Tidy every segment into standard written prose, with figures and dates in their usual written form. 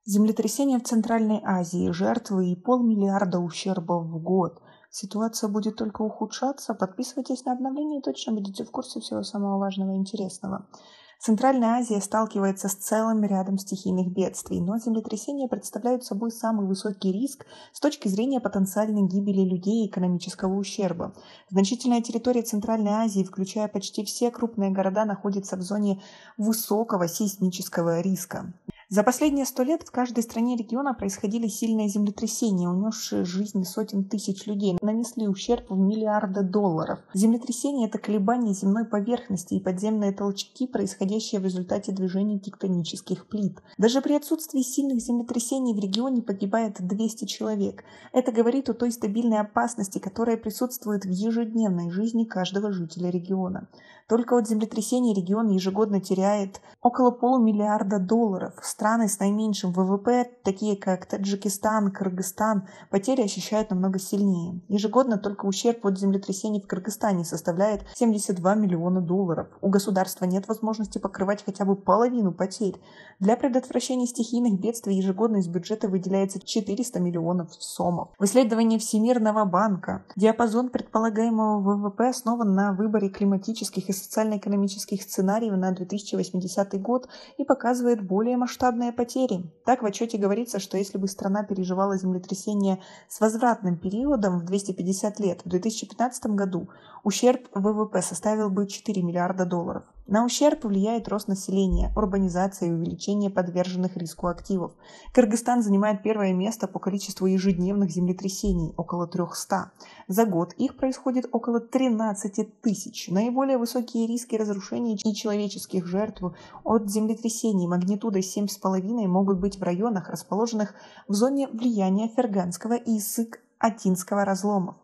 Землетрясение в Центральной Азии, жертвы и полмиллиарда ущерба в год. Ситуация будет только ухудшаться. Подписывайтесь на обновления и точно будете в курсе всего самого важного и интересного. Центральная Азия сталкивается с целым рядом стихийных бедствий, но землетрясения представляют собой самый высокий риск с точки зрения потенциальной гибели людей и экономического ущерба. Значительная территория Центральной Азии, включая почти все крупные города, находится в зоне высокого сейсмического риска. За последние 100 лет в каждой стране региона происходили сильные землетрясения, унесшие жизни сотен тысяч людей, нанесли ущерб в миллиарды долларов. Землетрясения – это колебания земной поверхности и подземные толчки, происходящие в результате движения тектонических плит. Даже при отсутствии сильных землетрясений в регионе погибает 200 человек. Это говорит о той стабильной опасности, которая присутствует в ежедневной жизни каждого жителя региона. Только от землетрясений регион ежегодно теряет около полумиллиарда долларов. Страны с наименьшим ВВП, такие как Таджикистан, Кыргызстан, потери ощущают намного сильнее. Ежегодно только ущерб от землетрясений в Кыргызстане составляет 72 миллиона долларов. У государства нет возможности покрывать хотя бы половину потерь. Для предотвращения стихийных бедствий ежегодно из бюджета выделяется 400 миллионов сомов. В исследовании Всемирного банка диапазон предполагаемого ВВП основан на выборе климатических и социально-экономических сценариев на 2080 год и показывает более масштабные потери. Так в отчете говорится, что если бы страна переживала землетрясение с возвратным периодом в 250 лет, в 2015 году ущерб ВВП составил бы 4 миллиарда долларов. На ущерб влияет рост населения, урбанизация и увеличение подверженных риску активов. Кыргызстан занимает первое место по количеству ежедневных землетрясений – около 300. За год их происходит около 13 тысяч. Наиболее высокие риски разрушений и человеческих жертв от землетрясений магнитудой 7,5 могут быть в районах, расположенных в зоне влияния Ферганского и Исык-Атинского разломов.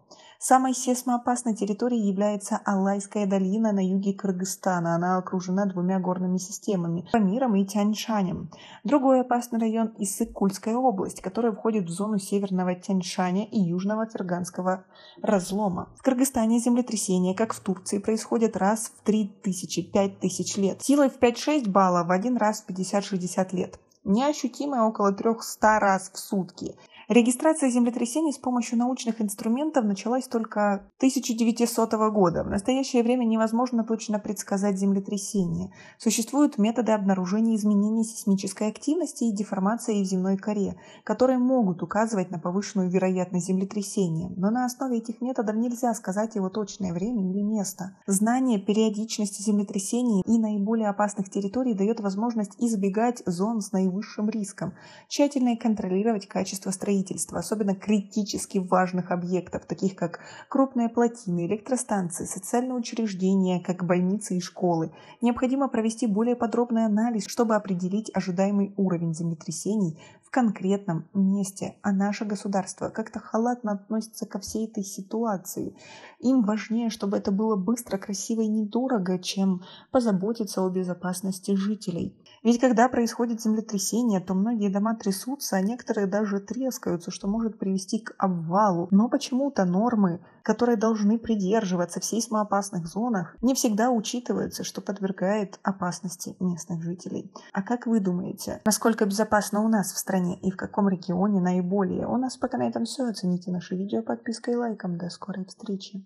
Самой сейсмоопасной территорией является Алайская долина на юге Кыргызстана. Она окружена двумя горными системами – Памиром и Тянь-Шанем. Другой опасный район – Иссык-Кульская область, которая входит в зону северного Тянь-Шаня и южного Ферганского разлома. В Кыргызстане землетрясения, как в Турции, происходят раз в 3000-5000 лет. Силой в 5-6 баллов в один раз в 50-60 лет. Неощутимые около 300 раз в сутки. Регистрация землетрясений с помощью научных инструментов началась только 1900 года. В настоящее время невозможно точно предсказать землетрясения. Существуют методы обнаружения изменений сейсмической активности и деформации в земной коре, которые могут указывать на повышенную вероятность землетрясения. Но на основе этих методов нельзя сказать его точное время или место. Знание периодичности землетрясений и наиболее опасных территорий дает возможность избегать зон с наивысшим риском, тщательно контролировать качество строительства, особенно критически важных объектов, таких как крупные плотины, электростанции, социальные учреждения, как больницы и школы. Необходимо провести более подробный анализ, чтобы определить ожидаемый уровень землетрясений в конкретном месте. А наше государство как-то халатно относится ко всей этой ситуации. Им важнее, чтобы это было быстро, красиво и недорого, чем позаботиться о безопасности жителей. Ведь когда происходит землетрясение, то многие дома трясутся, а некоторые даже трескаются, что может привести к обвалу. Но почему-то нормы, которые должны придерживаться в сейсмоопасных зонах, не всегда учитываются, что подвергает опасности местных жителей. А как вы думаете, насколько безопасно у нас в стране и в каком регионе наиболее? У нас пока на этом все. Оцените наше видео подпиской и лайком. До скорой встречи.